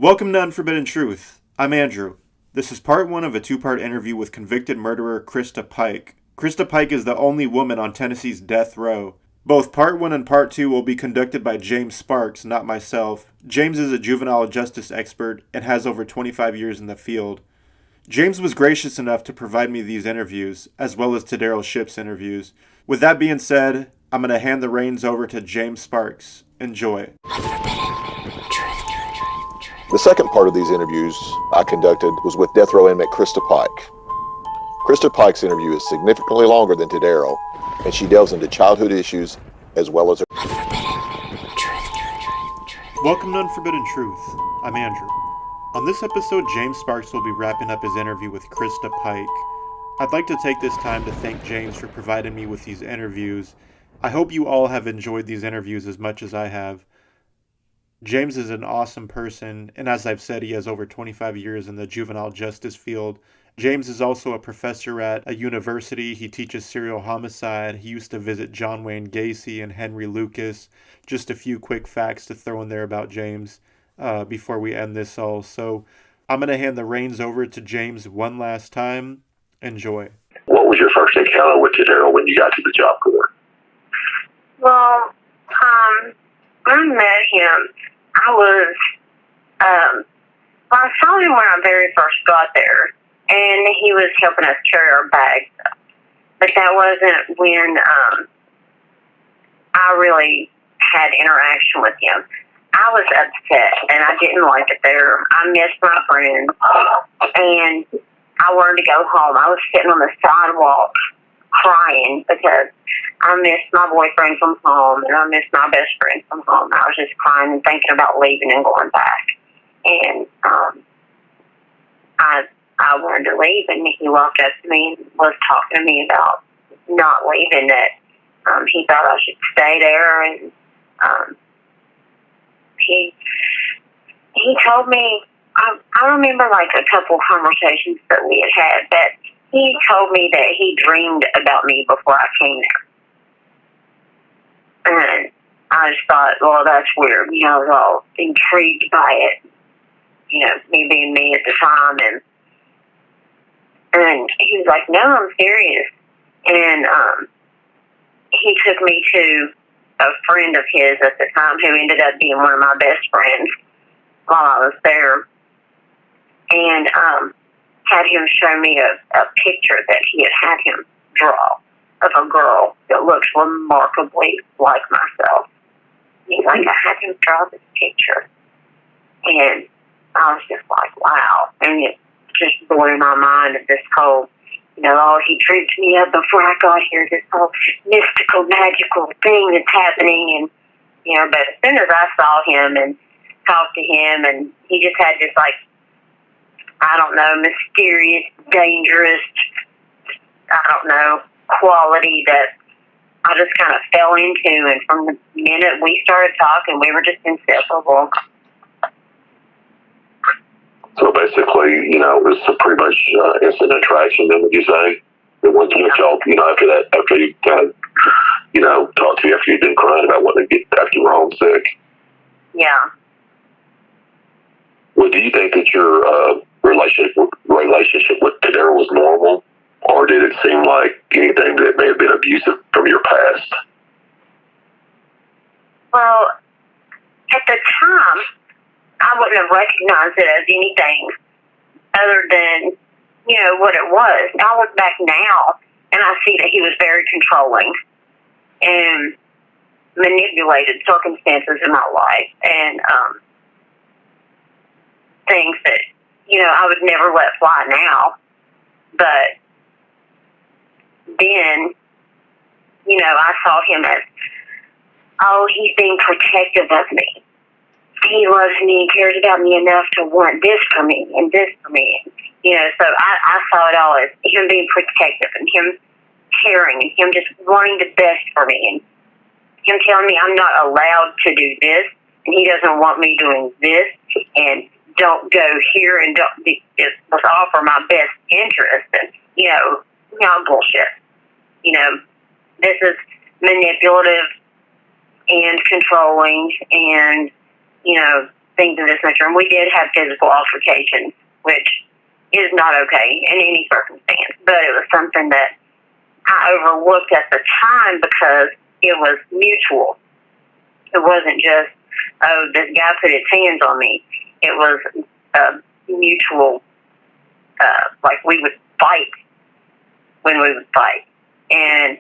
Welcome to Unforbidden Truth. I'm Andrew. This is part one of a two-part interview with convicted murderer Christa Pike. Christa Pike is the only woman on Tennessee's death row. Both part one and part two will be conducted by James Sparks, not myself. James is a juvenile justice expert and has over 25 years in the field. James was gracious enough to provide me these interviews, as well as Daryl Shipp's interviews. With that being said, I'm going to hand the reins over to James Sparks. Enjoy. The second part of these interviews I conducted was with death row inmate Christa Pike. Christa Pike's interview is significantly longer than Daryl, and she delves into childhood issues as well as Welcome to Unforbidden Truth. I'm Andrew. On this episode, James Sparks will be wrapping up his interview with Christa Pike. I'd like to take this time to thank James for providing me with these interviews. I hope you all have enjoyed these interviews as much as I have. James is an awesome person, and as I've said, he has over 25 years in the juvenile justice field. James is also a professor at a university. He teaches serial homicide. He used to visit John Wayne Gacy and Henry Lucas. Just a few quick facts to throw in there about James before we end this all. So I'm going to hand the reins over to James one last time. Enjoy. What was your first encounter with Daryl when you got to the job corps? Well, when I met him, I saw him when I very first got there, and he was helping us carry our bags up. But that wasn't when I really had interaction with him. I was upset, and I didn't like it there. I missed my friends, and I wanted to go home. I was sitting on the sidewalk crying because I missed my boyfriend from home, and I missed my best friend from home. I was just crying and thinking about leaving and going back. And I wanted to leave, and he walked up to me and was talking to me about not leaving, that he thought I should stay there. And he told me, I remember like a couple conversations that we had but he told me that he dreamed about me before I came there. And I just thought, well, that's weird. You know, I was all intrigued by it. You know, me being me at the time. And he was like, no, I'm serious. And he took me to a friend of his at the time who ended up being one of my best friends while I was there. And had him show me a picture that he had him draw of a girl that looks remarkably like myself. He's like, I had him draw this picture. And I was just like, wow. And it just blew my mind at this whole, you know, oh, he tripped me up before I got here, this whole mystical, magical thing that's happening. And, you know, but as soon as I saw him and talked to him, and he just had this, like, I don't know, mysterious, dangerous, I don't know, quality that I just kind of fell into. And from the minute we started talking, we were just inseparable. So basically, you know, it was pretty much instant attraction, then would you say? It wasn't until, you know, after you kind of, you know, talked to you after you'd been crying about wanting to get after you were homesick. Yeah. Well, do you think that your relationship with Daryl was normal, or did it seem like anything that may have been abusive from your past? Well, at the time, I wouldn't have recognized it as anything other than, you know, what it was. I look back now, and I see that he was very controlling and manipulated circumstances in my life, and things that, you know, I would never let fly now. But then, you know, I saw him as, oh, he's being protective of me. He loves me and cares about me enough to want this for me and this for me. You know, so I saw it all as him being protective and him caring and him just wanting the best for me and him telling me I'm not allowed to do this and he doesn't want me doing this and don't go here and don't, it was all for my best interest. And, you know, bullshit. You know, this is manipulative and controlling and, you know, things of this nature. And we did have physical altercations, which is not okay in any circumstance. But it was something that I overlooked at the time because it was mutual. It wasn't just, oh, this guy put his hands on me. It was mutual, like we would fight when we would fight. And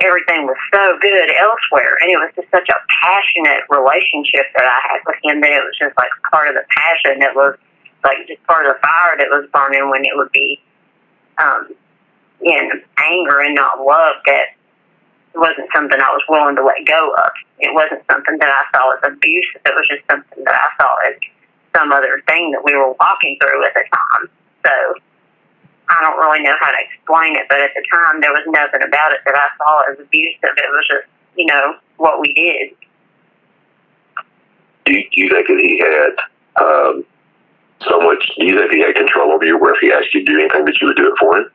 everything was so good elsewhere. And it was just such a passionate relationship that I had with him that it was just like part of the passion that was like just part of the fire that was burning when it would be in anger and not love that it wasn't something I was willing to let go of. It wasn't something that I saw as abusive. It was just something that I saw as some other thing that we were walking through at the time. So I don't really know how to explain it, but at the time there was nothing about it that I saw as abusive. It was just, what we did. Do you think that he had so much, do you think he had control over you where if he asked you to do anything that you would do it for him?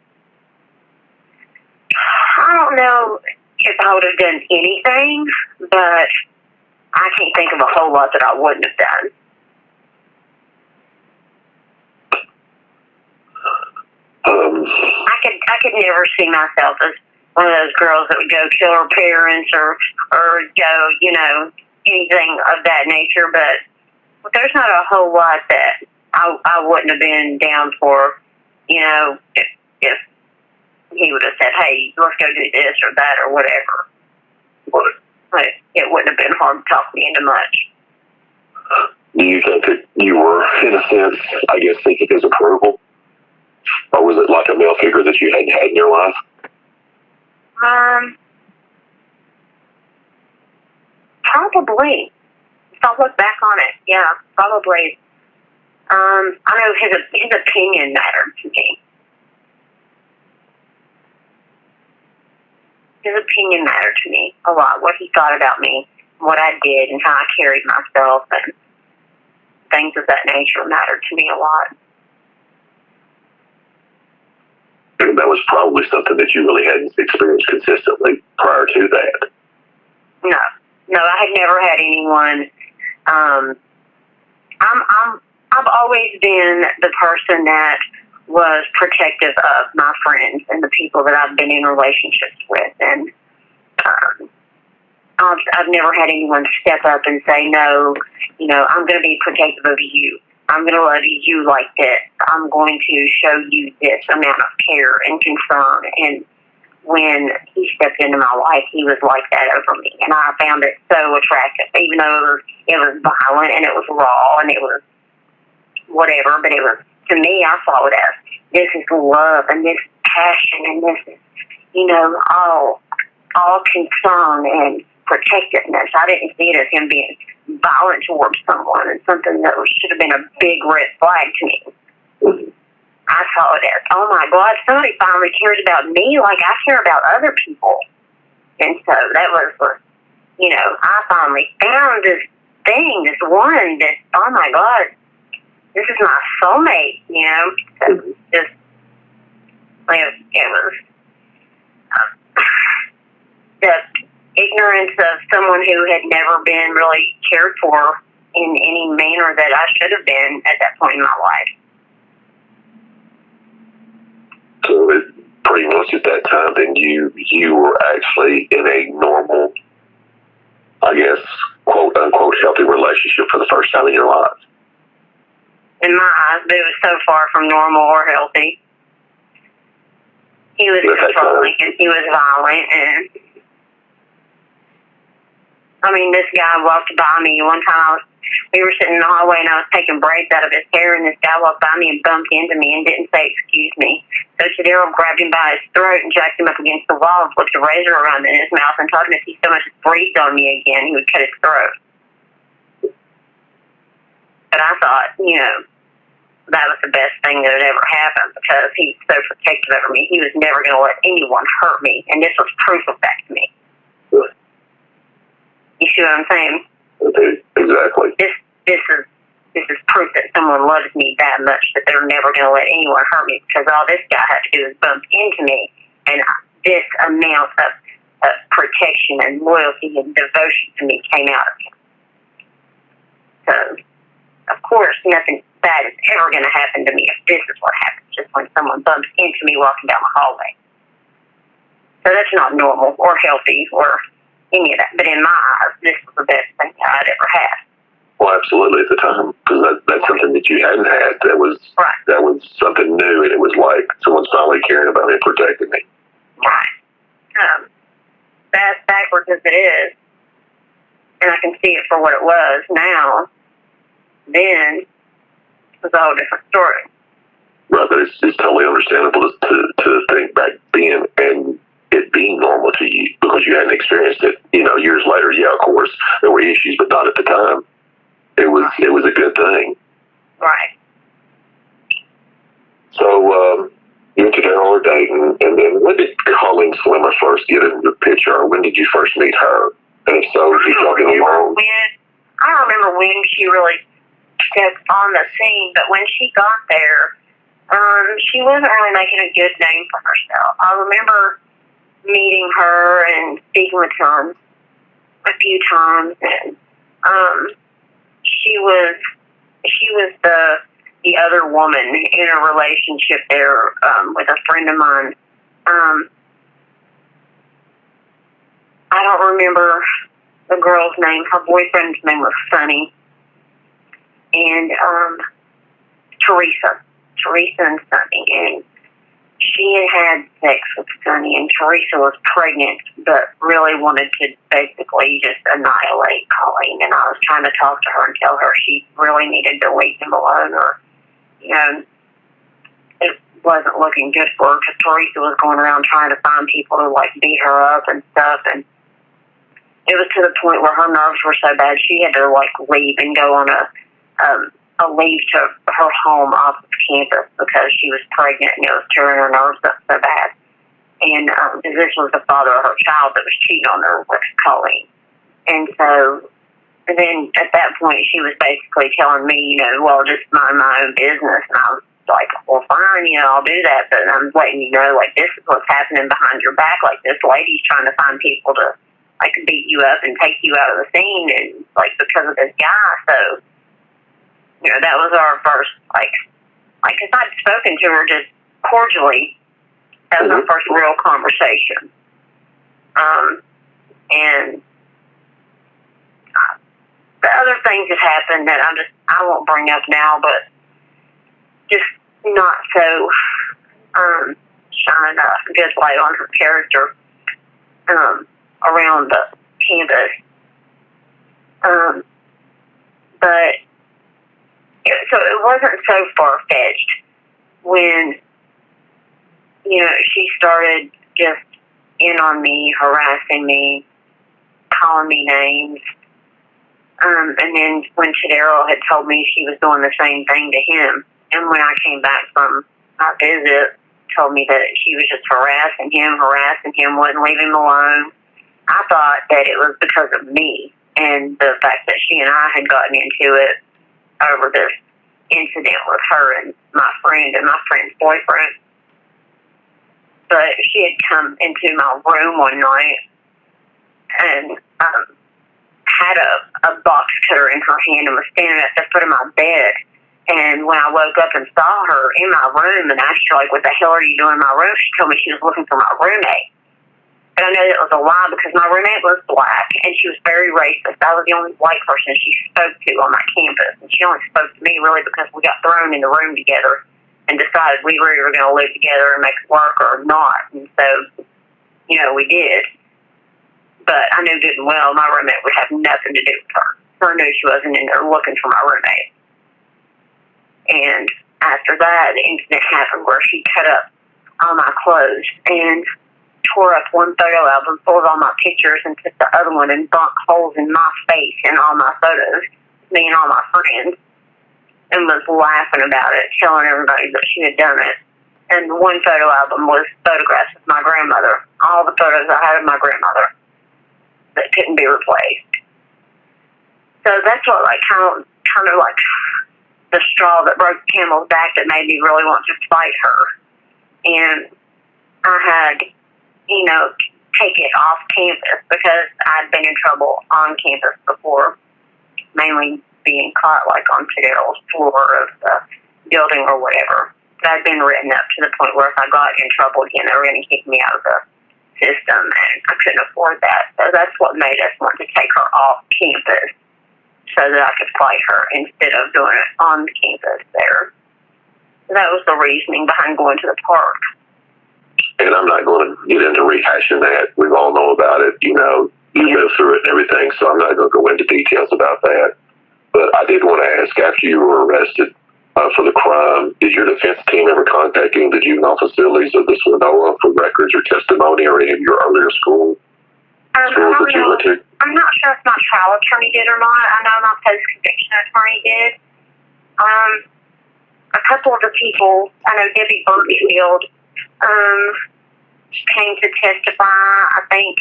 I don't know if I would have done anything, but I can't think of a whole lot that I wouldn't have done. I could never see myself as one of those girls that would go kill her parents or go, anything of that nature. But there's not a whole lot that I wouldn't have been down for, if he would have said, hey, let's go do this or that or whatever. But it wouldn't have been hard to talk me into much. Do you think that you were, in a sense, I guess, seeking his approval? Or was it like a male figure that you hadn't had in your life? Probably. If I look back on it, yeah, probably. I know his opinion mattered to me. His opinion mattered to me a lot. What he thought about me, what I did, and how I carried myself, and things of that nature mattered to me a lot. And that was probably something that you really hadn't experienced consistently prior to that. No, I had never had anyone. I've always been the person that was protective of my friends and the people that I've been in relationships with, and I've never had anyone step up and say, no, I'm going to be protective of you. I'm going to love you like this. I'm going to show you this amount of care and concern. And when he stepped into my life, he was like that over me. And I found it so attractive, even though it was violent and it was raw and it was whatever. But it was, to me, I saw it as this is love and this is passion and this is, all concern and protectiveness. I didn't see it as him being violent towards someone and something that should have been a big red flag to me. I saw it as, oh my God, somebody finally cares about me like I care about other people. And so that was, I finally found this thing, this one that, oh my God, this is my soulmate, So just, it was the ignorance of someone who had never been really cared for in any manner that I should have been at that point in my life. So it pretty much at that time, then you were actually in a normal, I guess, quote unquote, healthy relationship for the first time in your life. In my eyes, but it was so far from normal or healthy. He was controlling and he was violent, and this guy walked by me one time. We were sitting in the hallway and I was taking braids out of his hair, and this guy walked by me and bumped into me and didn't say excuse me. So Chidero grabbed him by his throat and jacked him up against the wall and flipped a razor around in his mouth and told him if he so much as breathed on me again, he would cut his throat. But I thought, that was the best thing that had ever happened because he's so protective over me. He was never going to let anyone hurt me, and this was proof of that to me. You see what I'm saying? Okay, exactly. This is proof that someone loves me that much that they're never going to let anyone hurt me, because all this guy had to do is bump into me, and this amount of protection and loyalty and devotion to me came out of him. So of course, nothing bad is ever going to happen to me if this is what happens, just when someone bumps into me walking down the hallway. So that's not normal or healthy or any of that. But in my eyes, this was the best thing I'd ever had. Well, absolutely at the time, because that's something that you hadn't had. That was something new, and it was like someone's finally caring about me and protecting me. Right. As backwards as it is, and I can see it for what it was now, then it was a whole different story. Right, but it's totally understandable to think back then and it being normal to you because you hadn't experienced it. Years later, yeah, of course, there were issues, but not at the time. It was a good thing. Right. So you and Daryl are dating, and then when did Colleen Slemmer first get in the picture, or when did you first meet her? And if so, did y'all get along? I don't remember when she really stepped on the scene, but when she got there, she wasn't really making a good name for herself. I remember meeting her and speaking with her a few times, and she was the other woman in a relationship there with a friend of mine. I don't remember the girl's name. Her boyfriend's name was Sonny, and Teresa and Sonny, and she had sex with Sonny, and Teresa was pregnant, but really wanted to basically just annihilate Colleen. And I was trying to talk to her and tell her she really needed to leave him alone, or it wasn't looking good for her because Teresa was going around trying to find people to beat her up and stuff, and it was to the point where her nerves were so bad she had to leave and go on a leave to her home off of campus because she was pregnant and it was tearing her nerves up so bad. And this was the father of her child that was cheating on her with Colleen. And so then at that point she was basically telling me, well, just mind my own business. And I was like, well, fine, I'll do that, but I'm letting you know, this is what's happening behind your back. This lady's trying to find people to beat you up and take you out of the scene, and because of this guy. So that was our first, because I'd spoken to her just cordially. That was our first real conversation. And the other things that happened that I won't bring up now, but just not so shine a good light on her character around the campus. But so it wasn't so far-fetched when, she started just in on me, harassing me, calling me names. And then when Chidero had told me she was doing the same thing to him, and when I came back from my visit, told me that she was just harassing him, wouldn't leave him alone. I thought that it was because of me and the fact that she and I had gotten into it over this incident with her and my friend's boyfriend. But she had come into my room one night and had a box cutter in her hand and was standing at the foot of my bed. And when I woke up and saw her in my room and asked her, what the hell are you doing in my room? She told me she was looking for my roommate. And I know that was a lie because my roommate was black and she was very racist. I was the only white person she spoke to on my campus. And she only spoke to me really because we got thrown in the room together and decided we were either going to live together and make it work or not. And so, we did. But I knew good and well my roommate would have nothing to do with her. So I knew she wasn't in there looking for my roommate. And after that, the incident happened where she cut up all my clothes and tore up one photo album full of all my pictures and took the other one and bunked holes in my face in all my photos, me and all my friends, and was laughing about it, telling everybody that she had done it. And one photo album was photographs of my grandmother, all the photos I had of my grandmother that couldn't be replaced. So that's what kind of the straw that broke the camel's back that made me really want to fight her. And I had take it off campus because I'd been in trouble on campus before, mainly being caught like on Fidel's floor of the building or whatever. That had been written up to the point where if I got in trouble again, they were going to kick me out of the system, and I couldn't afford that. So that's what made us want to take her off campus so that I could fight her instead of doing it on campus there. So that was the reasoning behind going to the park. And I'm not going to get into rehashing that. We all know about it. You know, you lived through it and everything, so I'm not going to go into details about that. But I did want to ask, after you were arrested for the crime, did your defense team ever contact any of the juvenile facilities of the Swinoa for records or testimony or any of your earlier schools that you went to? I'm not sure if my trial attorney did or not. I know my post-conviction attorney did. A couple of the people, I know Debbie Birchfield, came to testify. I think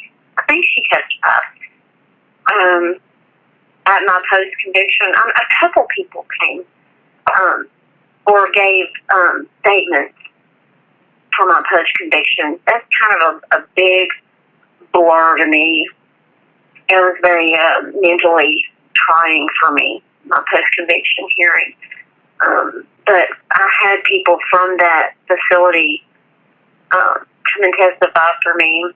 she testified at my post-conviction. A couple people came or gave statements for my post-conviction. That's kind of a big blur to me. It was very mentally trying for me, my post-conviction hearing. But I had people from that facility come and testify for me.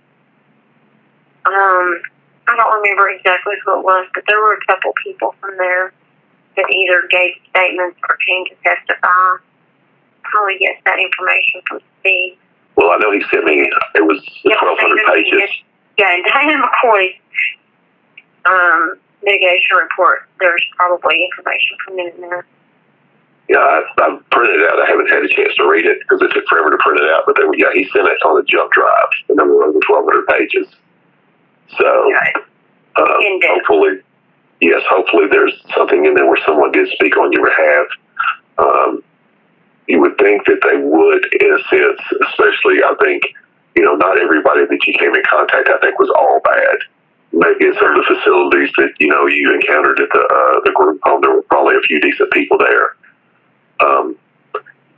I don't remember exactly who it was, but there were a couple people from there that either gave statements or came to testify. Probably get that information from Steve. Well, I know he sent me, it was 1,200 pages. Yeah, and Diane McCoy's mitigation report, there's probably information from him in there. Yeah, I printed it out. I haven't had a chance to read it because it took forever to print it out. But he sent it on a jump drive, and there were over 1,200 pages. So, hopefully there's something in there where someone did speak on your behalf. You would think that they would, in a sense, especially, I think, not everybody that you came in contact, I think, was all bad. Maybe in some of the facilities that, you encountered at the group home, there were probably a few decent people there.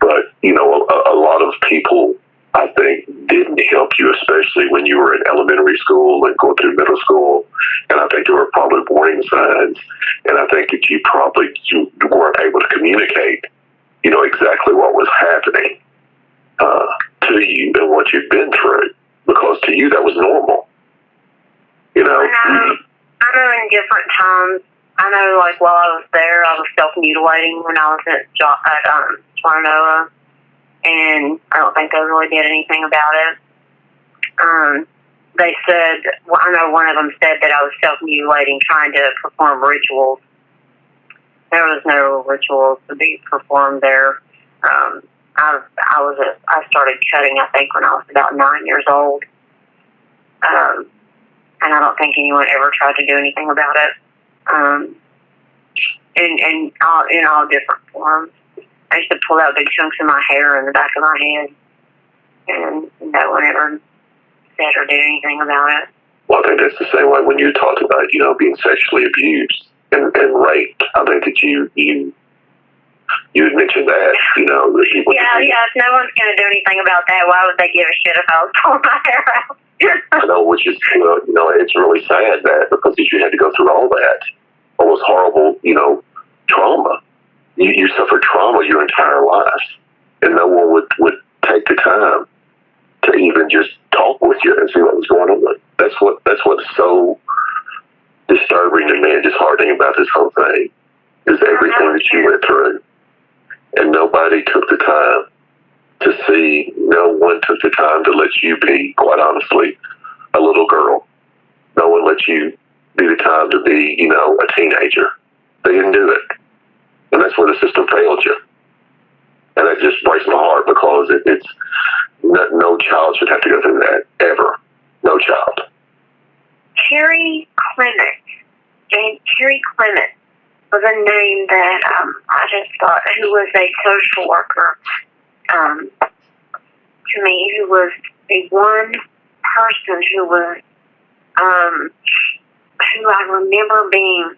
But, a lot of people, I think, didn't help you, especially when you were in elementary school and going through middle school. And I think there were probably warning signs. And I think that you weren't able to communicate, exactly what was happening to you and what you'd been through. Because to you, that was normal. I know in different times. I know, while I was there, I was self-mutilating when I was at Swinoa, and I don't think they really did anything about it. They said, I know one of them said that I was self-mutilating trying to perform rituals. There was no rituals to be performed there. I started cutting, I think, when I was about 9 years old. And I don't think anyone ever tried to do anything about it. In all different forms. I used to pull out big chunks of my hair in the back of my head, and no one ever said or did anything about it. Well, I think that's the same way when you talked about, being sexually abused and raped. I think that you had mentioned that, that people... Yeah, if no one's going to do anything about that, why would they give a shit if I was pulling my hair out? I know, which is, it's really sad that because you had to go through all that, all those horrible, trauma. You suffered trauma your entire life, and no one would take the time to even just talk with you and see what was going on. That's what's so disturbing to me and disheartening about this whole thing is everything that you went through, and nobody took the time to see. No one took the time to let you be, quite honestly, a little girl. No one let you do the time to be, a teenager. They didn't do it. And that's where the system failed you. And that just breaks my heart because it's no child should have to go through that, ever. No child. Terry Clement. Terry Clement was a name that I just thought, who was a social worker to me, who was the one person who was, who I remember being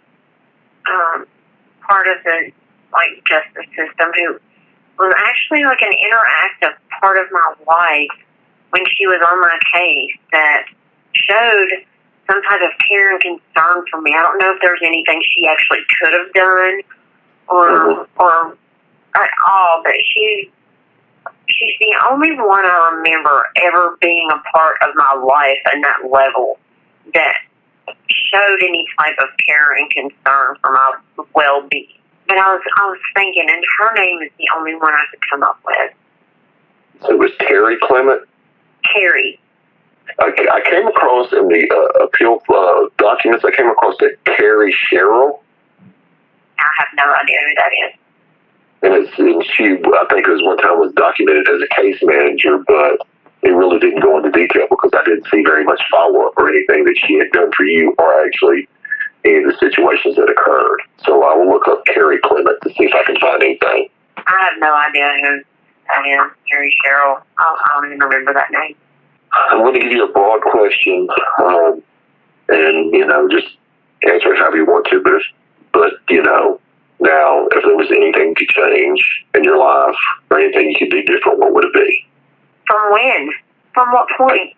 part of the justice system, who was actually an interactive part of my life when she was on my case that showed some type of care and concern for me. I don't know if there's anything she actually could have done or at all, but she's the only one I remember ever being a part of my life in that level that showed any type of care and concern for my well-being. But I was thinking, and her name is the only one I could come up with. So it was Terry Clement? Terry. I came across in the appeal documents, I came across that Carrie Sherrill. I have no idea who that is. And she, I think it was one time was documented as a case manager, but it really didn't go into detail because I didn't see very much follow-up or anything that she had done for you or actually any of the situations that occurred. So I will look up Carrie Clement to see if I can find anything. I have no idea who that is, Carrie Sherrill. I don't even remember that name. I'm going to give you a broad question, and, just answer it however you want to, but now, if there was anything you could change in your life or anything you could do different, what would it be? From when? From what point?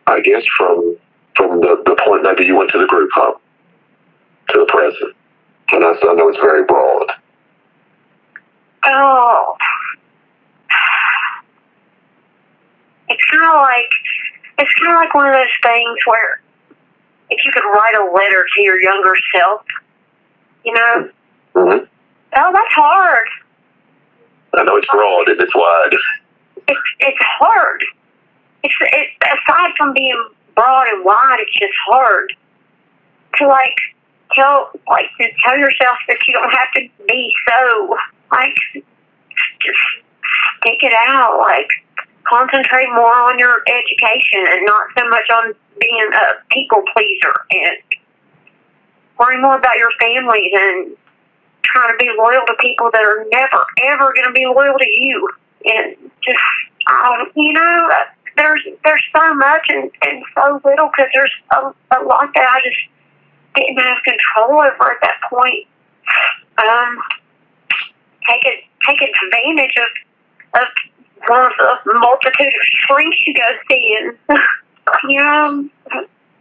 I guess from the point maybe you went to the group home to the present. And I know it's very broad. Oh. It's kind of like one of those things where if you could write a letter to your younger self, Mm-hmm. Oh, that's hard. I know it's broad and it's wide. It's hard. It's aside from being broad and wide, it's just hard to tell yourself that you don't have to be so just stick it out. Concentrate more on your education and not so much on being a people pleaser, and worry more about your families and trying to be loyal to people that are never, ever going to be loyal to you. And just, there's so much and so little because there's a lot that I just didn't have control over at that point. Take advantage of one of the multitude of shrinks you go see, and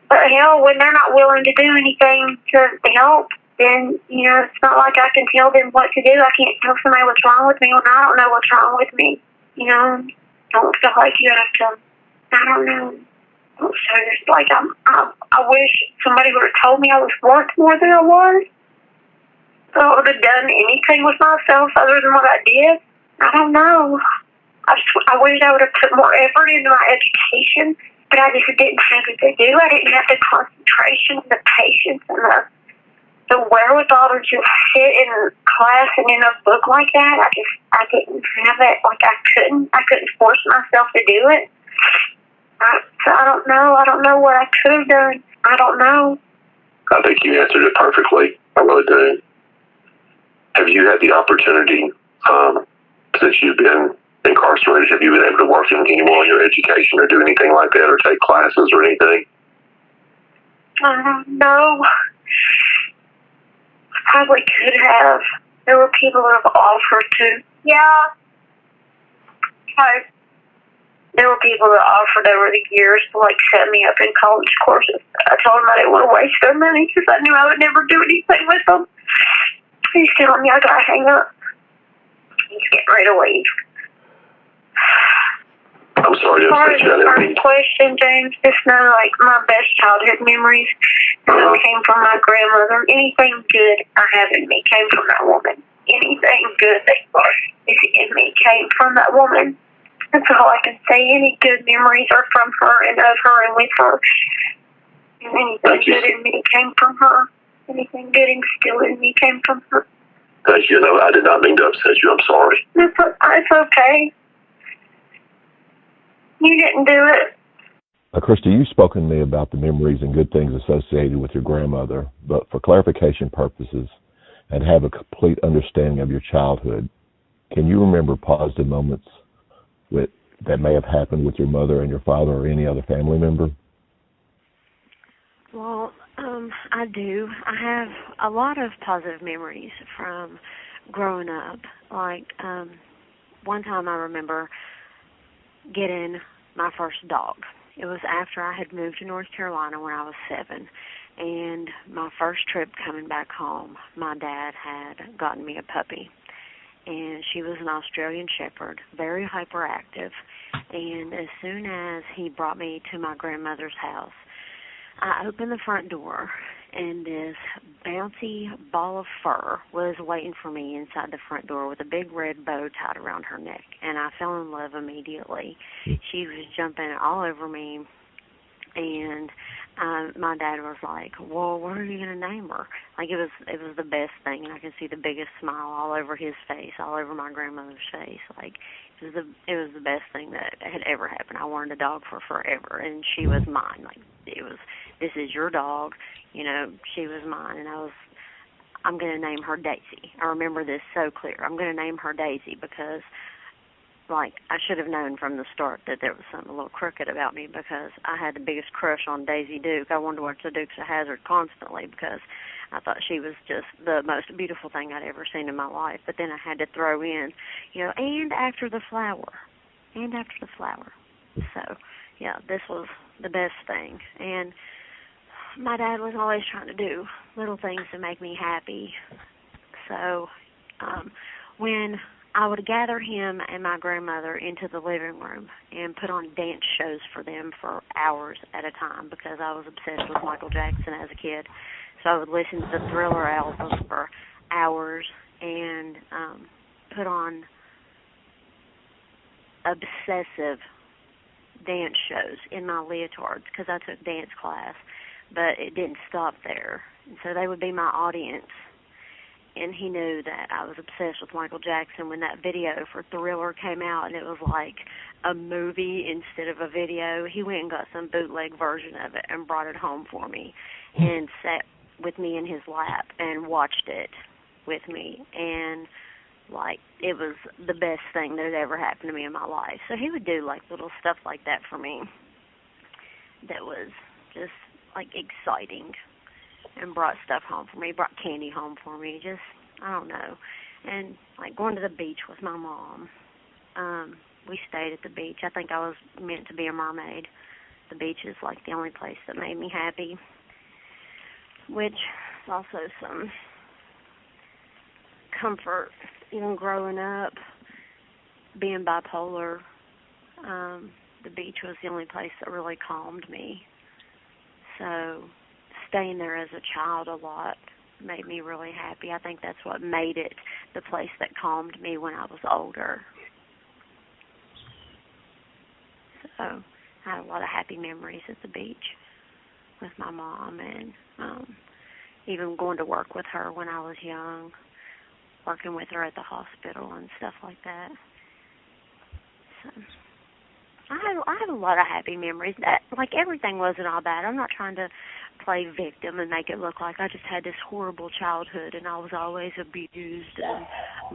but hell, when they're not willing to do anything to help, then it's not like I can tell them what to do. I can't tell somebody what's wrong with me when I don't know what's wrong with me. Don't feel like you have to. I don't know. So it's like I wish somebody would have told me I was worth more than I was. So I would have done anything with myself other than what I did. I don't know. I wish I would have put more effort into my education, but I just didn't have it to do. I didn't have the concentration, the patience, and the wherewithal to just sit in class and in a book like that. I didn't have it. I couldn't force myself to do it. So I don't know. I don't know what I could have done. I don't know. I think you answered it perfectly. I really do. Have you had the opportunity, since you've been incarcerated, have you been able to work any more on your education or do anything like that or take classes or anything? No. Probably could have. There were people that have offered to. Yeah. There were people that offered over the years to set me up in college courses. I told them I didn't want to waste their money because I knew I would never do anything with them. He's telling me I gotta hang up. He's getting ready to leave. I'm sorry to upset you. As far as the question, James, just know my best childhood memories came from my grandmother. Anything good I have in me came from that woman. Anything good that is in me came from that woman. That's all I can say. Any good memories are from her and of her and with her. And anything good in me came from her. Anything good instilled in me came from her. Thank you. No, I did not mean to upset you. I'm sorry. It's okay. You didn't do it. Christa, you've spoken to me about the memories and good things associated with your grandmother, but for clarification purposes and have a complete understanding of your childhood, can you remember positive moments that may have happened with your mother and your father or any other family member? Well, I do. I have a lot of positive memories from growing up. One time I remember getting my first dog. It was after I had moved to North Carolina when I was 7, and my first trip coming back home, my dad had gotten me a puppy, and she was an Australian Shepherd, very hyperactive, and as soon as he brought me to my grandmother's house, I opened the front door, and this bouncy ball of fur was waiting for me inside the front door with a big red bow tied around her neck, and I fell in love immediately. She was jumping all over me, and my dad was like, well, what are you going to name her? Like, it was the best thing, and I could see the biggest smile all over his face, all over my grandmother's face. Like, it was the best thing that had ever happened. I wanted a dog for forever, and she was mine. Like, this is your dog, you know, she was mine, and I'm going to name her Daisy. I remember this so clear. I'm going to name her Daisy because, like, I should have known from the start that there was something a little crooked about me because I had the biggest crush on Daisy Duke. I wanted to watch the Dukes of Hazzard constantly because I thought she was just the most beautiful thing I'd ever seen in my life. But then I had to throw in, you know, and after the flower. So, yeah, this was the best thing. And my dad was always trying to do little things to make me happy. So when I would gather him and my grandmother into the living room and put on dance shows for them for hours at a time because I was obsessed with Michael Jackson as a kid. So I would listen to the Thriller album for hours and put on obsessive dance shows in my leotards because I took dance class, but it didn't stop there. And so they would be my audience. And he knew that I was obsessed with Michael Jackson when that video for Thriller came out and it was like a movie instead of a video. He went and got some bootleg version of it and brought it home for me and sat with me in his lap and watched it with me. And, like, it was the best thing that had ever happened to me in my life. So he would do, like, little stuff like that for me that was just, like, exciting. And brought stuff home for me, brought candy home for me, just, I don't know. And, like, going to the beach with my mom. We stayed at the beach. I think I was meant to be a mermaid. The beach is, like, the only place that made me happy, which is also some comfort, even growing up, being bipolar. The beach was the only place that really calmed me. So staying there as a child a lot made me really happy. I think that's what made it the place that calmed me when I was older. So I had a lot of happy memories at the beach with my mom and even going to work with her when I was young, working with her at the hospital and stuff like that. So I have a lot of happy memories. Like, everything wasn't all bad. I'm not trying to play victim and make it look like I just had this horrible childhood and I was always abused and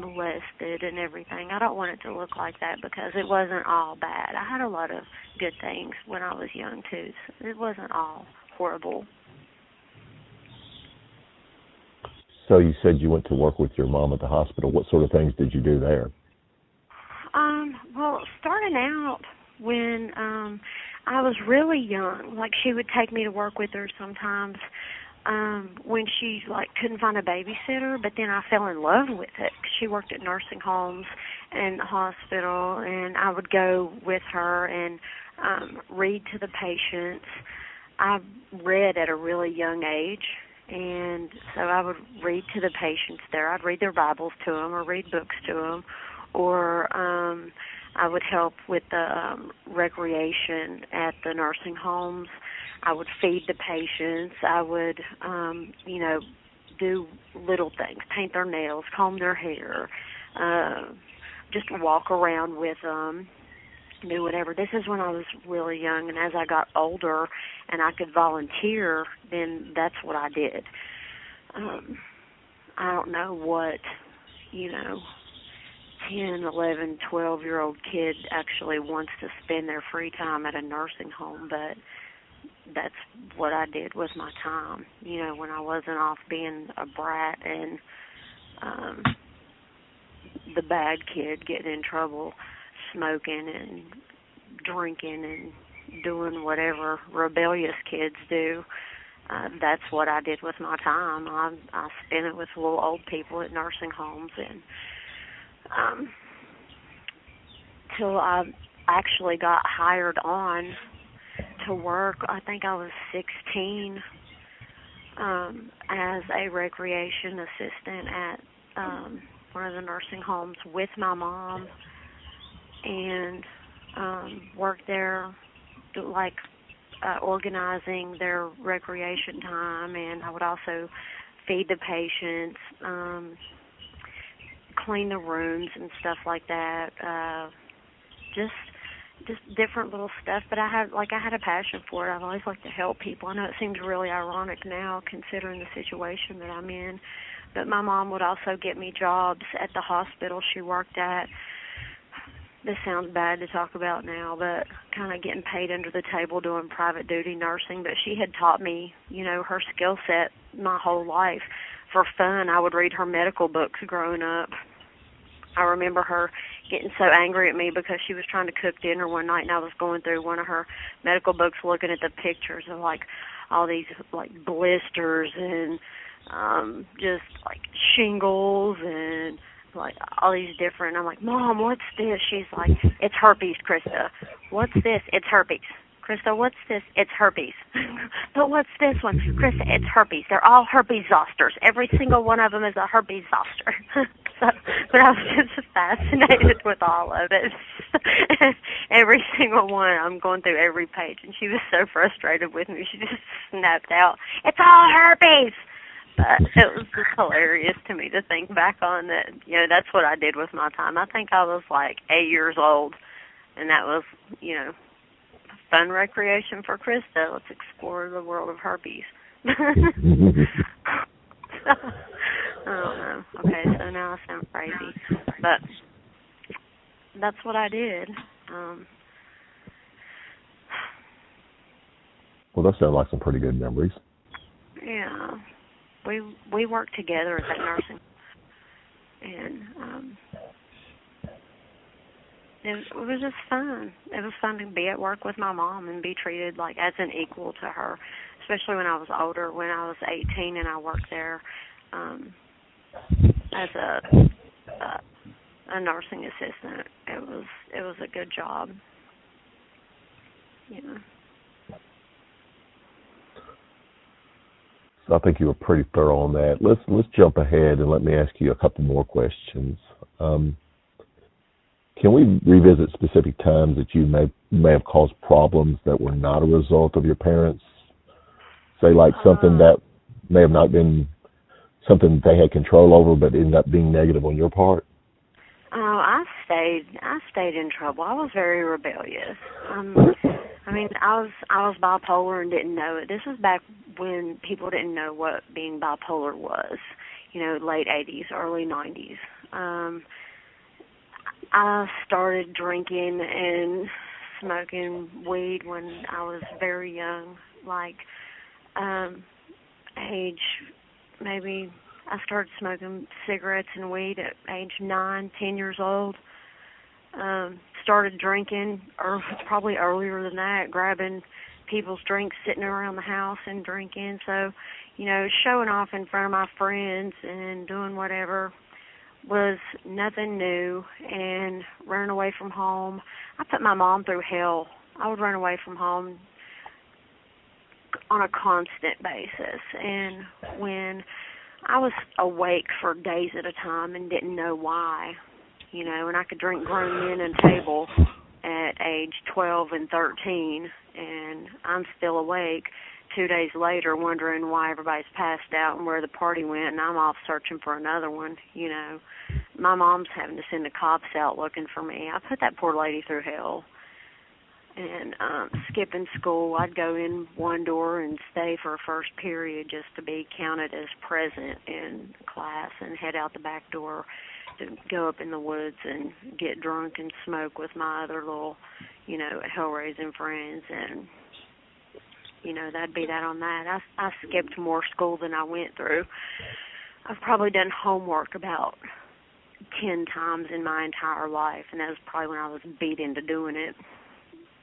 molested and everything. I don't want it to look like that because it wasn't all bad. I had a lot of good things when I was young, too. So it wasn't all horrible. So you said you went to work with your mom at the hospital. What sort of things did you do there? Well, starting out when I was really young, like, she would take me to work with her sometimes when she, like, couldn't find a babysitter, but then I fell in love with it. She worked at nursing homes and the hospital, and I would go with her and read to the patients. I read at a really young age, and so I would read to the patients there. I'd read their Bibles to them or read books to them, or I would help with the recreation at the nursing homes. I would feed the patients. I would, do little things, paint their nails, comb their hair, just walk around with them, do whatever. This is when I was really young, and as I got older and I could volunteer, then that's what I did. I don't know what, 10, 11, 12-year-old kid actually wants to spend their free time at a nursing home, but that's what I did with my time, when I wasn't off being a brat and the bad kid getting in trouble, smoking and drinking and doing whatever rebellious kids do. That's what I did with my time. I spent it with little old people at nursing homes, and till I actually got hired on to work. I think I was 16 as a recreation assistant at one of the nursing homes with my mom, and worked there, like organizing their recreation time, and I would also feed the patients, clean the rooms and stuff like that. Just different little stuff, but I had a passion for it. I've always liked to help people. I know it seems really ironic now considering the situation that I'm in, but my mom would also get me jobs at the hospital she worked at. This sounds bad to talk about now, but kind of getting paid under the table doing private duty nursing, but she had taught me, her skill set my whole life. For fun, I would read her medical books growing up. I remember her getting so angry at me because she was trying to cook dinner one night, and I was going through one of her medical books looking at the pictures of, all these, blisters and just, shingles and, all these different. I'm like, Mom, what's this? She's like, it's herpes, Christa. What's this? It's herpes. Christa, what's this? It's herpes. But what's this one? Christa, it's herpes. They're all herpes zosters. Every single one of them is a herpes zoster. But I was just fascinated with all of it. Every single one. I'm going through every page, and she was so frustrated with me. She just snapped out, it's all herpes. But it was just hilarious to me to think back on that. That's what I did with my time. I think I was 8 years old, and that was, fun recreation for Christa. Let's explore the world of herpes. I don't know. Okay, so now I sound crazy, but that's what I did. Well, that sounds like some pretty good memories. Yeah. We worked together at that nursing, and it was just fun. It was fun to be at work with my mom and be treated as an equal to her, especially when I was older. When I was 18 and I worked there as a nursing assistant, it was a good job. So I think you were pretty thorough on that. Let's jump ahead and let me ask you a couple more questions. Can we revisit specific times that you may have caused problems that were not a result of your parents? Say something that may have not been something they had control over, but ended up being negative on your part. Oh, I stayed in trouble. I was very rebellious. I was bipolar and didn't know it. This was back when people didn't know what being bipolar was, late 80s, early 90s. I started drinking and smoking weed when I was very young, age maybe. I started smoking cigarettes and weed at age 9, 10 years old. Started drinking, or probably earlier than that, grabbing people's drinks, sitting around the house and drinking. So, showing off in front of my friends and doing whatever was nothing new, and running away from home. I put my mom through hell. I would run away from home on a constant basis, and when I was awake for days at a time and didn't know why, and I could drink grown men and table at age 12 and 13, and I'm still awake 2 days later wondering why everybody's passed out and where the party went, and I'm off searching for another one, My mom's having to send the cops out looking for me. I put that poor lady through hell. And skipping school, I'd go in one door and stay for a first period just to be counted as present in class, and head out the back door to go up in the woods and get drunk and smoke with my other little, hell-raising friends. And, that'd be that on that. I skipped more school than I went through. I've probably done homework about 10 times in my entire life, and that was probably when I was beat into doing it.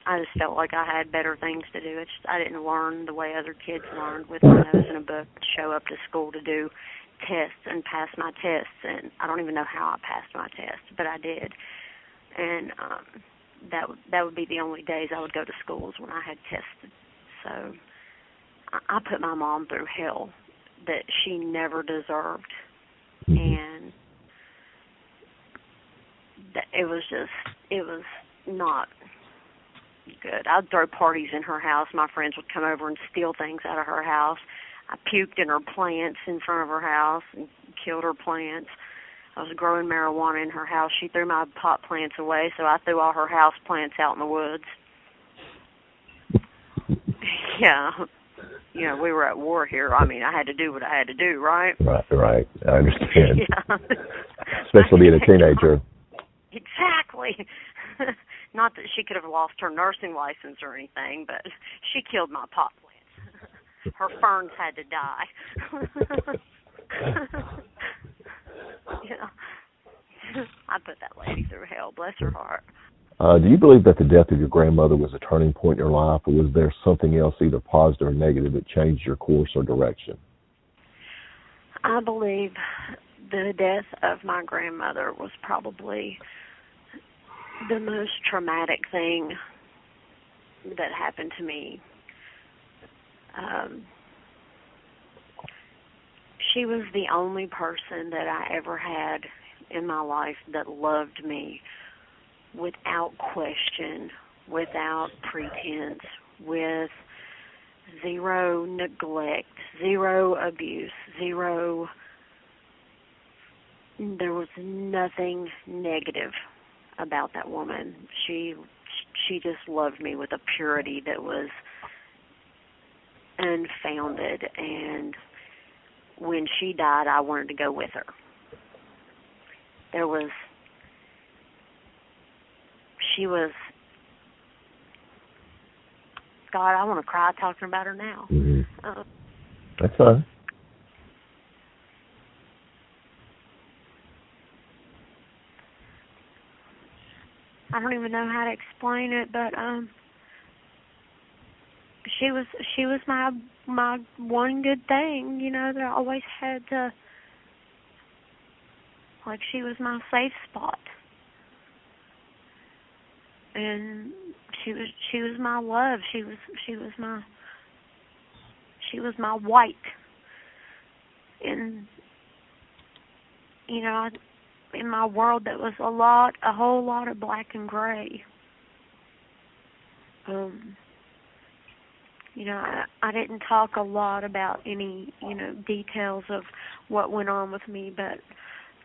I just felt like I had better things to do. I didn't learn the way other kids learned with my nose in a book, show up to school to do tests and pass my tests. And I don't even know how I passed my tests, but I did. And that would be the only days I would go to schools when I had tested. So I put my mom through hell that she never deserved. And it was not good. I'd throw parties in her house. My friends would come over and steal things out of her house. I puked in her plants in front of her house and killed her plants. I was growing marijuana in her house. She threw my pot plants away, so I threw all her house plants out in the woods. Yeah. You know, we were at war here. I mean, I had to do what I had to do, right? Right. I understand. Yeah. Especially being a teenager. Exactly. Not that she could have lost her nursing license or anything, but she killed my pot plants. Her ferns had to die. Yeah. I put that lady through hell, bless her heart. Do you believe that the death of your grandmother was a turning point in your life, or was there something else, either positive or negative, that changed your course or direction? I believe the death of my grandmother was probably the most traumatic thing that happened to me. She was the only person that I ever had in my life that loved me without question, without pretense, with zero neglect, zero abuse, zero. There was nothing negative about that woman. She just loved me with a purity that was unfounded, and when she died, I wanted to go with her. She was, God, I want to cry talking about her now. Mm-hmm. That's fine. I don't even know how to explain it, but she was my one good thing, you know, that I always had to, like, she was my safe spot. And she was my love. She was my white. And you know, in my world that was a whole lot of black and gray. You know, I didn't talk a lot about any, you know, details of what went on with me, but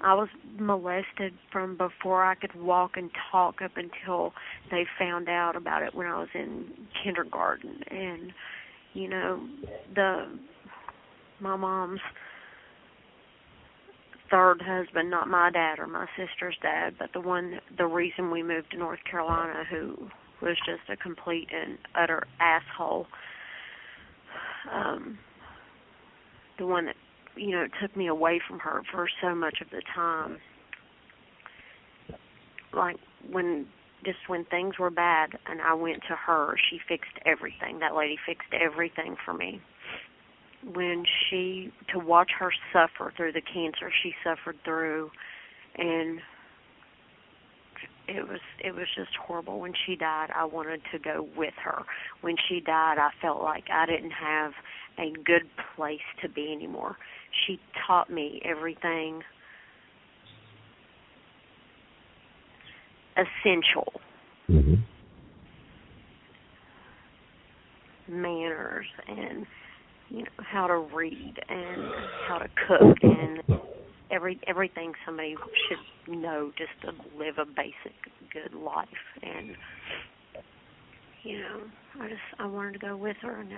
I was molested from before I could walk and talk up until they found out about it when I was in kindergarten. And, you know, my mom's third husband, not my dad or my sister's dad, but the reason we moved to North Carolina, who was just a complete and utter asshole, the one that, you know, took me away from her for so much of the time. Like, when things were bad and I went to her, she fixed everything. That lady fixed everything for me. To watch her suffer through the cancer she suffered through, and it was just horrible. When she died, I wanted to go with her. When she died, I felt like I didn't have a good place to be anymore. She taught me everything essential. Mm-hmm. Manners and, you know, how to read and how to cook and everything somebody should know just to live a basic good life. And, you know, I wanted to go with her, and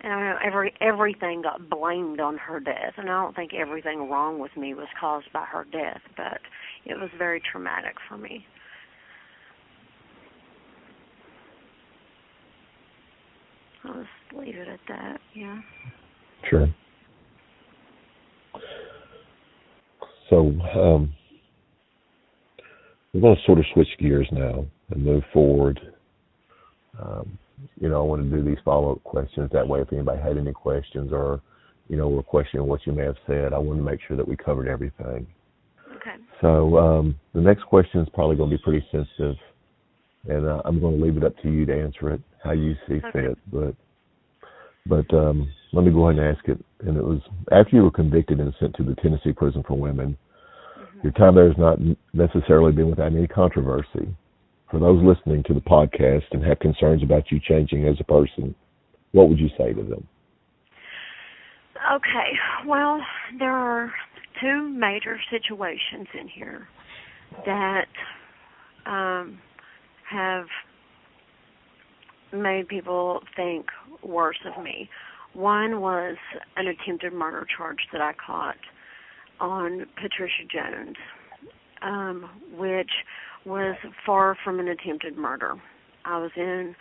and I know everything got blamed on her death, and I don't think everything wrong with me was caused by her death, but it was very traumatic for me. I'll just leave it at that, yeah. Sure. So, we're going to sort of switch gears now. and move forward. I want to do these follow-up questions. That way, if anybody had any questions or, were questioning what you may have said, I want to make sure that we covered everything. Okay. So the next question is probably going to be pretty sensitive, and I'm going to leave it up to you to answer it how you see fit. But let me go ahead and ask it. And it was after you were convicted and sent to the Tennessee Prison for Women. Mm-hmm. Your time there has not necessarily been without any controversy. For those listening to the podcast and have concerns about you changing as a person, what would you say to them? Okay. Well, there are two major situations in here that have made people think worse of me. One was an attempted murder charge that I caught on Patricia Jones, which was far from an attempted murder. I was in,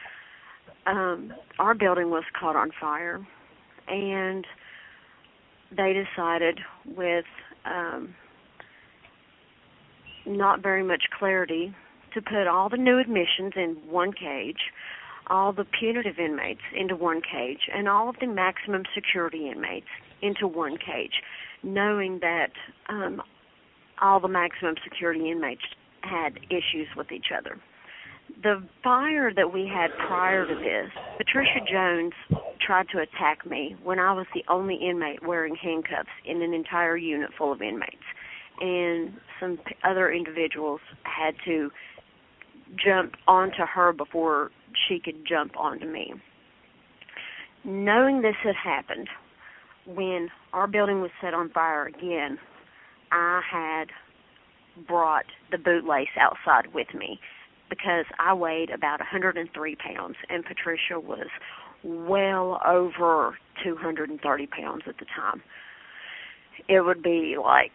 our building was caught on fire, and they decided with not very much clarity to put all the new admissions in one cage, all the punitive inmates into one cage, and all of the maximum security inmates into one cage, knowing that all the maximum security inmates had issues with each other. The fire that we had prior to this, Patricia Jones tried to attack me when I was the only inmate wearing handcuffs in an entire unit full of inmates. And some other individuals had to jump onto her before she could jump onto me. Knowing this had happened, when our building was set on fire again, I had brought the bootlace outside with me because I weighed about 103 pounds and Patricia was well over 230 pounds at the time. It would be like,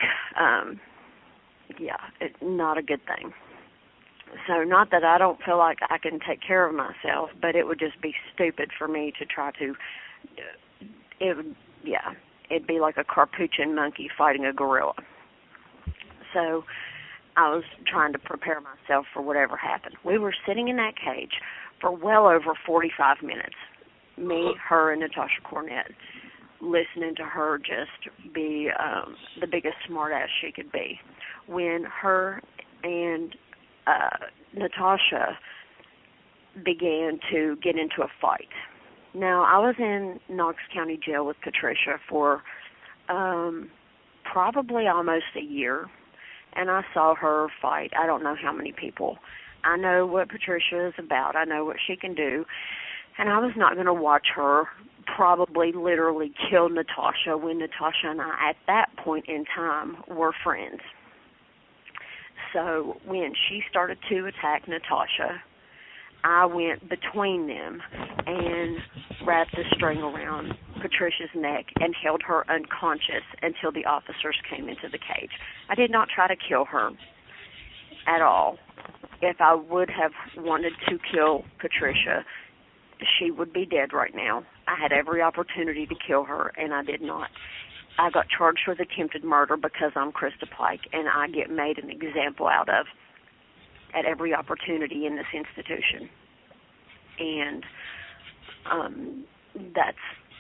not a good thing. So not that I don't feel like I can take care of myself, but it would just be stupid for me to try to, it'd be like a capuchin monkey fighting a gorilla. So I was trying to prepare myself for whatever happened. We were sitting in that cage for well over 45 minutes, me, her, and Natasha Cornett, listening to her just be the biggest smartass she could be. When her and Natasha began to get into a fight. Now, I was in Knox County Jail with Patricia for probably almost a year, and I saw her fight I don't know how many people. I know what Patricia is about. I know what she can do, and I was not going to watch her probably literally kill Natasha when Natasha and I, at that point in time, were friends. So when she started to attack Natasha, I went between them and wrapped a string around Patricia's neck and held her unconscious until the officers came into the cage. I did not try to kill her at all. If I would have wanted to kill Patricia, she would be dead right now. I had every opportunity to kill her, and I did not. I got charged with attempted murder because I'm Christa Pike, and I get made an example out of at every opportunity in this institution. And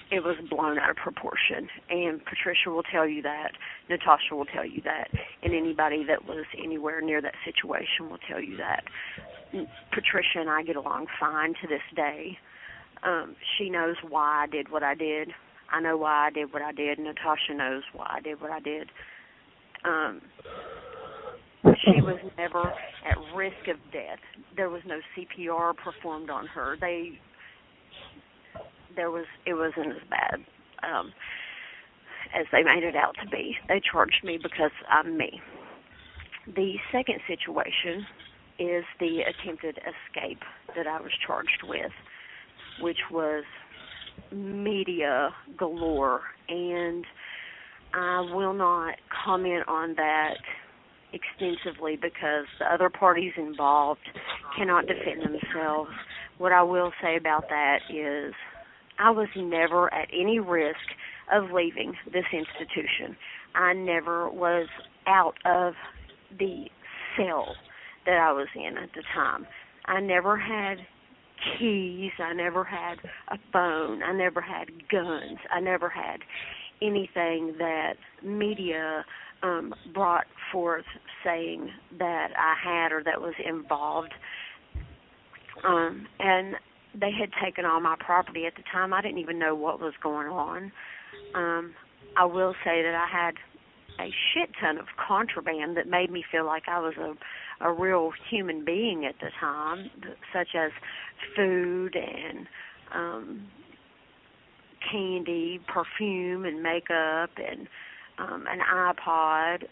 it was blown out of proportion. And Patricia will tell you that. Natasha will tell you that. And anybody that was anywhere near that situation will tell you that. Patricia and I get along fine to this day. She knows why I did what I did. I know why I did what I did. Natasha knows why I did what I did. She was never at risk of death. There was no CPR performed on her. It wasn't as bad as they made it out to be. They charged me because I'm me. The second situation is the attempted escape that I was charged with, which was media galore, and I will not comment on that extensively because the other parties involved cannot defend themselves. What I will say about that is I was never at any risk of leaving this institution. I never was out of the cell that I was in at the time. I never had keys. I never had a phone. I never had guns. I never had anything that media brought forth saying that I had or that was involved. And they had taken all my property at the time. I didn't even know what was going on. I will say that I had a shit ton of contraband that made me feel like I was a real human being at the time, such as food and candy, perfume and makeup and an iPod,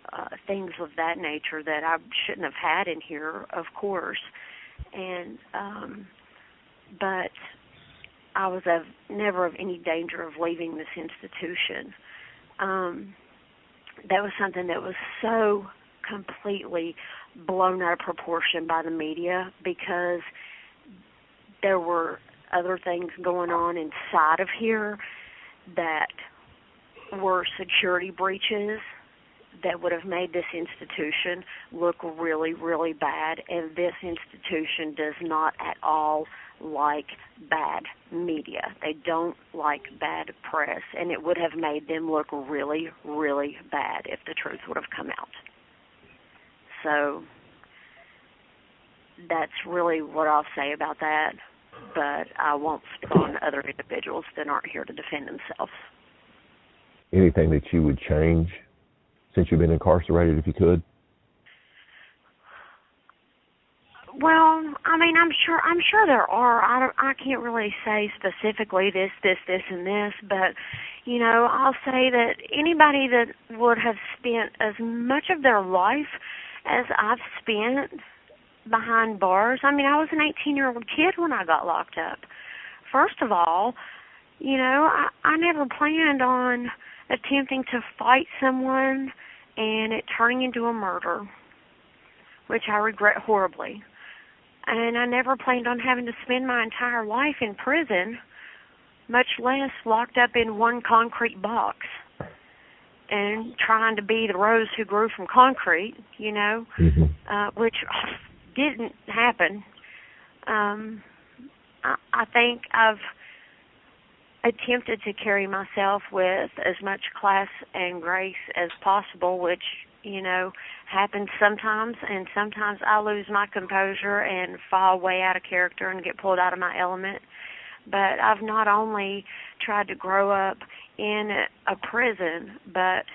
things of that nature that I shouldn't have had in here, of course. And but I was never of any danger of leaving this institution. That was something that was so completely blown out of proportion by the media because there were other things going on inside of here that were security breaches that would have made this institution look really, really bad, and this institution does not at all like bad media. They don't like bad press, and it would have made them look really, really bad if the truth would have come out. So that's really what I'll say about that, but I won't speak on other individuals that aren't here to defend themselves. Anything that you would change since you've been incarcerated, if you could? Well, I mean, I'm sure there are. I can't really say specifically this, and this, but you know, I'll say that anybody that would have spent as much of their life as I've spent behind bars. I mean, I was an 18-year-old kid when I got locked up. First of all, you know, I never planned on attempting to fight someone and it turning into a murder, which I regret horribly. And I never planned on having to spend my entire life in prison, much less locked up in one concrete box and trying to be the rose who grew from concrete, you know, which didn't happen. I think I've attempted to carry myself with as much class and grace as possible, which, you know, happens sometimes, and sometimes I lose my composure and fall way out of character and get pulled out of my element. But I've not only tried to grow up in a prison, but,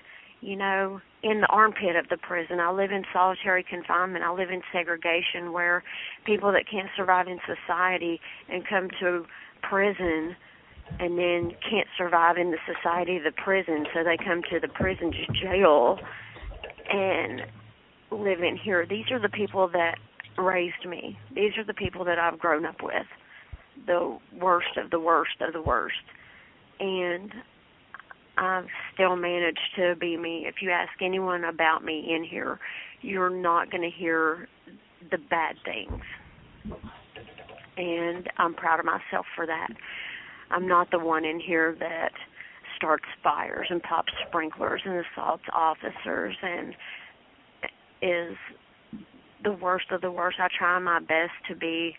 you know, in the armpit of the prison. I live in solitary confinement. I live in segregation where people that can't survive in society and come to prison and then can't survive in the society of the prison, so they come to the prison jail and live in here. These are the people that raised me. These are the people that I've grown up with, the worst of the worst of the worst. And I've still managed to be me. If you ask anyone about me in here, you're not going to hear the bad things. And I'm proud of myself for that. I'm not the one in here that starts fires and pops sprinklers and assaults officers and is the worst of the worst. I try my best to be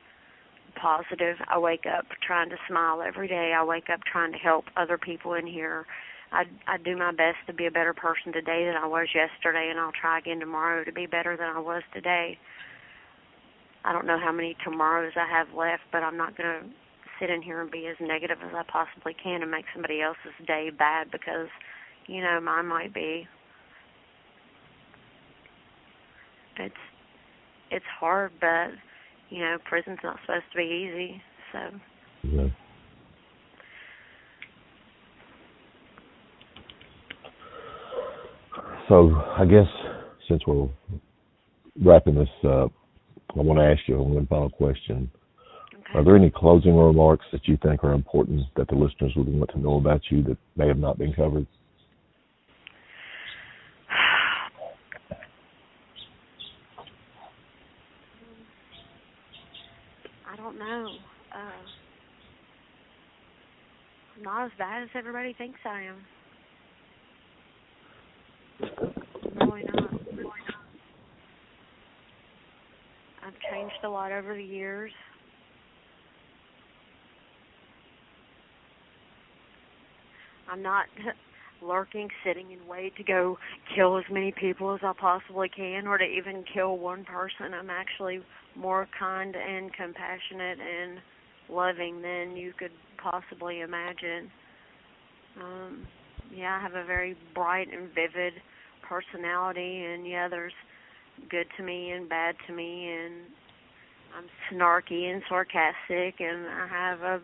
positive. I wake up trying to smile every day. I wake up trying to help other people in here. I do my best to be a better person today than I was yesterday, and I'll try again tomorrow to be better than I was today. I don't know how many tomorrows I have left, but I'm not going to sit in here and be as negative as I possibly can and make somebody else's day bad because, you know, mine might be. It's hard, but, you know, prison's not supposed to be easy, so. Yeah. So I guess since we're wrapping this up, I want to ask you one final question. Okay. Are there any closing remarks that you think are important that the listeners would want to know about you that may have not been covered? I don't know. I'm not as bad as everybody thinks I am. I'm really not. I've changed a lot over the years. I'm not lurking, sitting in wait to go kill as many people as I possibly can, or to even kill one person. I'm actually more kind and compassionate and loving than you could possibly imagine. I have a very bright and vivid personality, and there's good to me and bad to me, and I'm snarky and sarcastic, and I have a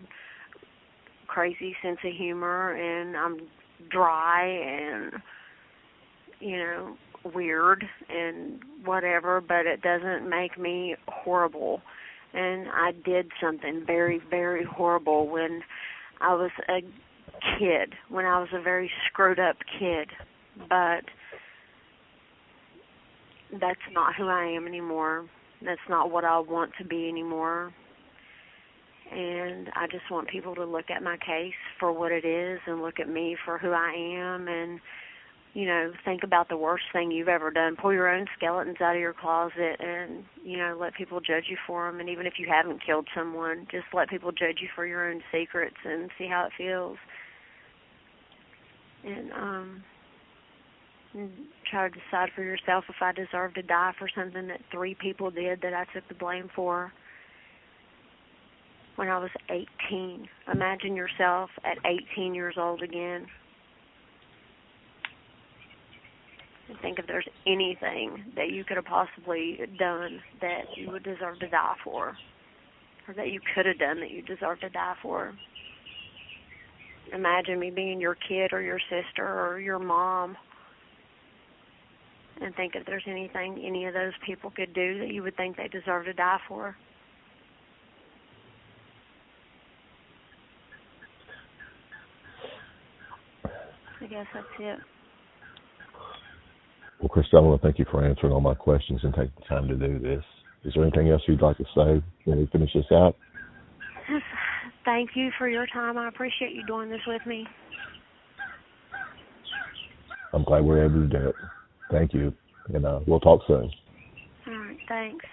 crazy sense of humor, and I'm dry and, weird and whatever, but it doesn't make me horrible. And I did something very, very horrible when I was a kid, when I was a very screwed up kid, but that's not who I am anymore. That's not what I want to be anymore. And I just want people to look at my case for what it is and look at me for who I am and, think about the worst thing you've ever done. Pull your own skeletons out of your closet and, let people judge you for them. And even if you haven't killed someone, just let people judge you for your own secrets and see how it feels. And try to decide for yourself if I deserve to die for something that 3 people did that I took the blame for when I was 18. Imagine yourself at 18 years old again. And think if there's anything that you could have possibly done that you would deserve to die for, or that you could have done that you deserve to die for. Imagine me being your kid or your sister or your mom, and think if there's anything any of those people could do that you would think they deserve to die for. I guess that's it. Well, Christa, I want to thank you for answering all my questions and taking the time to do this. Is there anything else you'd like to say when we finish this out? Thank you for your time. I appreciate you doing this with me. I'm glad we're able to do it. Thank you, and we'll talk soon. All right, thanks.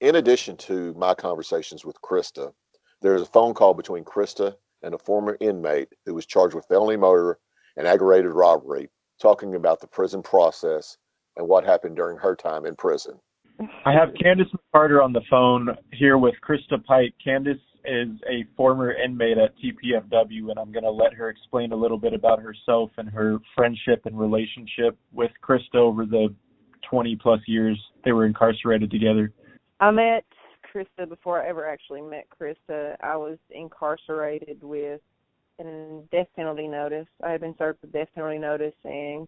In addition to my conversations with Christa, there is a phone call between Christa and a former inmate who was charged with felony murder and aggravated robbery, talking about the prison process and what happened during her time in prison. I have Candace McCarter on the phone here with Christa Pike. Candace is a former inmate at TPFW, and I'm going to let her explain a little bit about herself and her friendship and relationship with Christa over the 20-plus years they were incarcerated together. I met Christa before I ever actually met Christa. I was incarcerated with a death penalty notice. I had been served with death penalty notice, and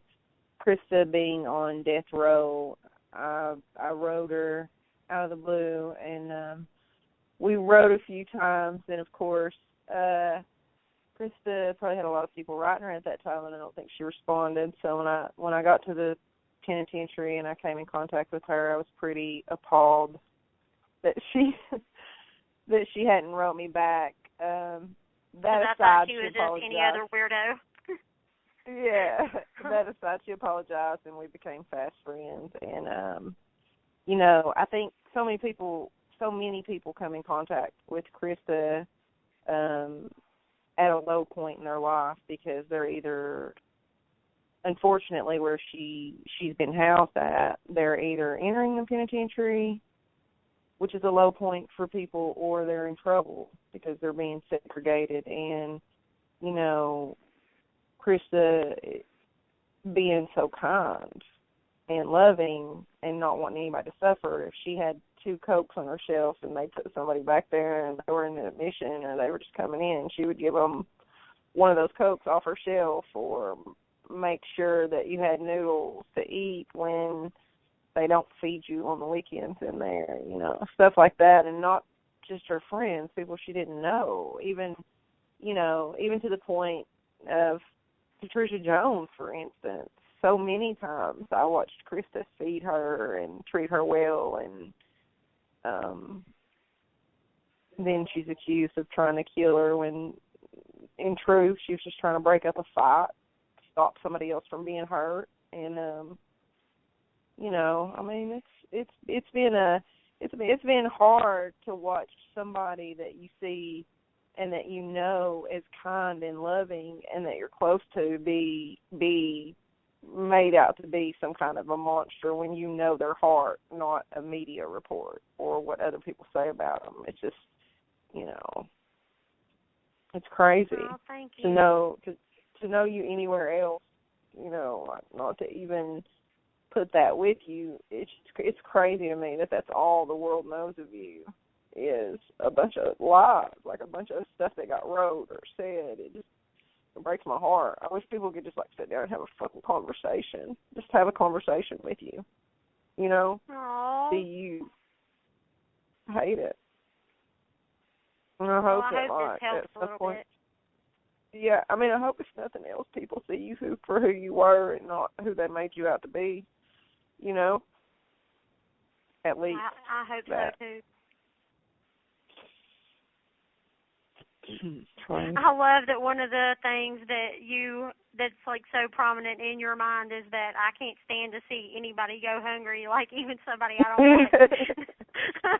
Christa being on death row, I wrote her out of the blue, and we wrote a few times, and of course, Christa probably had a lot of people writing her at that time, and I don't think she responded. So when I got to the penitentiary and I came in contact with her, I was pretty appalled that she hadn't wrote me back. That aside, I thought she was just apologized. Any other weirdo. Yeah, that aside, she apologized, and we became fast friends. And I think so many people come in contact with Christa at a low point in their life because they're either, unfortunately, where she's been housed at, they're either entering the penitentiary, which is a low point for people, or they're in trouble because they're being segregated. And, Christa being so kind and loving and not wanting anybody to suffer, if she had 2 Cokes on her shelf and they put somebody back there and they were in an admission or they were just coming in, she would give them one of those Cokes off her shelf, or make sure that you had noodles to eat when they don't feed you on the weekends in there, stuff like that. And not just her friends, people she didn't know, even to the point of Patricia Jones, for instance. So many times I watched Christa feed her and treat her well, and then she's accused of trying to kill her when, in truth, she was just trying to break up a fight, stop somebody else from being hurt. And it's it's been hard to watch somebody that you see and that you know is kind and loving and that you're close to be made out to be some kind of a monster when you know their heart, not a media report or what other people say about them. It's just, it's crazy thank you. to know you anywhere else, not to even put that with you. It's crazy to me that that's all the world knows of you is a bunch of lies, like a bunch of stuff that got wrote or said. It breaks my heart. I wish people could just sit down and have a fucking conversation. Just have a conversation with you. Aww. See you. I hate it. And I hope this helps a little bit. Yeah, I hope if nothing else, people see you for who you were and not who they made you out to be. At least. I hope that. So too. I love that one of the things that's so prominent in your mind is that I can't stand to see anybody go hungry, like even somebody I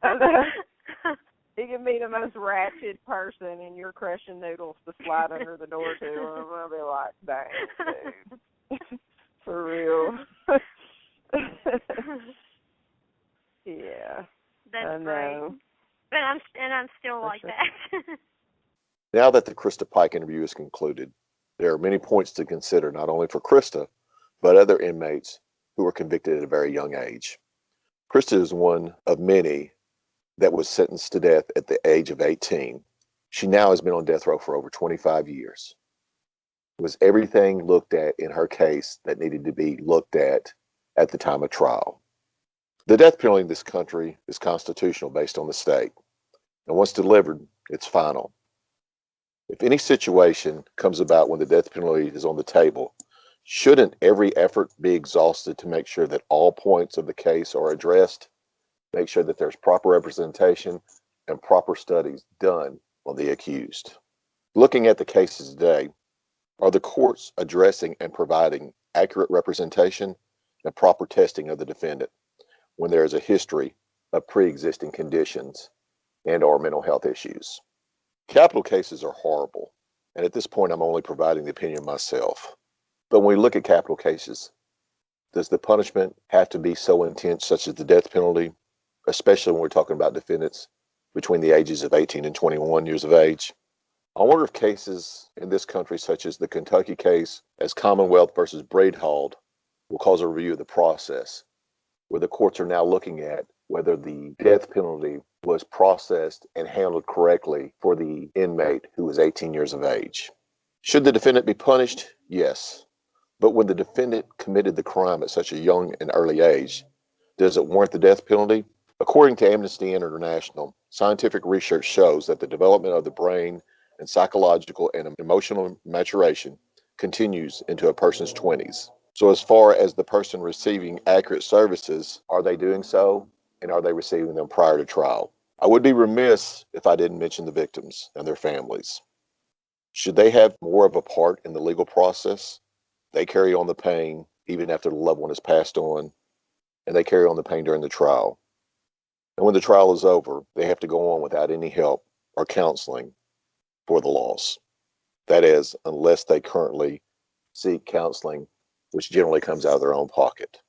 don't like. You can be the most ratchet person and you're crushing noodles to slide under the door to them. I'll be like, dang, dude. For real. Yeah. That's great. But I'm still like that. Now that the Christa Pike interview is concluded, there are many points to consider, not only for Christa, but other inmates who were convicted at a very young age. Christa is one of many that was sentenced to death at the age of 18. She now has been on death row for over 25 years. Was everything looked at in her case that needed to be looked at the time of trial? The death penalty in this country is constitutional based on the state. And once delivered, it's final. If any situation comes about when the death penalty is on the table, shouldn't every effort be exhausted to make sure that all points of the case are addressed, make sure that there's proper representation and proper studies done on the accused? Looking at the cases today, are the courts addressing and providing accurate representation and proper testing of the defendant when there is a history of pre-existing conditions and or mental health issues? Capital cases are horrible, and at this point I'm only providing the opinion myself. But when we look at capital cases, does the punishment have to be so intense, such as the death penalty, especially when we're talking about defendants between the ages of 18 and 21 years of age? I wonder if cases in this country, such as the Kentucky case as Commonwealth versus Braidhald, will cause a review of the process, where the courts are now looking at whether the death penalty was processed and handled correctly for the inmate who was 18 years of age. Should the defendant be punished? Yes. But when the defendant committed the crime at such a young and early age, does it warrant the death penalty? According to Amnesty International, scientific research shows that the development of the brain and psychological and emotional maturation continues into a person's 20s. So as far as the person receiving accurate services, are they doing so? And are they receiving them prior to trial? I would be remiss if I didn't mention the victims and their families. Should they have more of a part in the legal process? They carry on the pain even after the loved one has passed on, and they carry on the pain during the trial. And when the trial is over, they have to go on without any help or counseling for the loss. That is, unless they currently seek counseling, which generally comes out of their own pocket.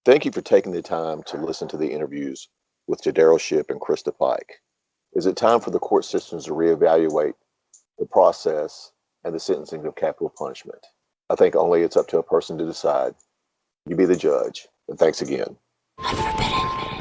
Thank you for taking the time to listen to the interviews with Jadero Shipp and Christa Pike. Is it time for the court systems to reevaluate the process and the sentencing of capital punishment? I think only it's up to a person to decide. You be the judge, and thanks again. Unforbidden.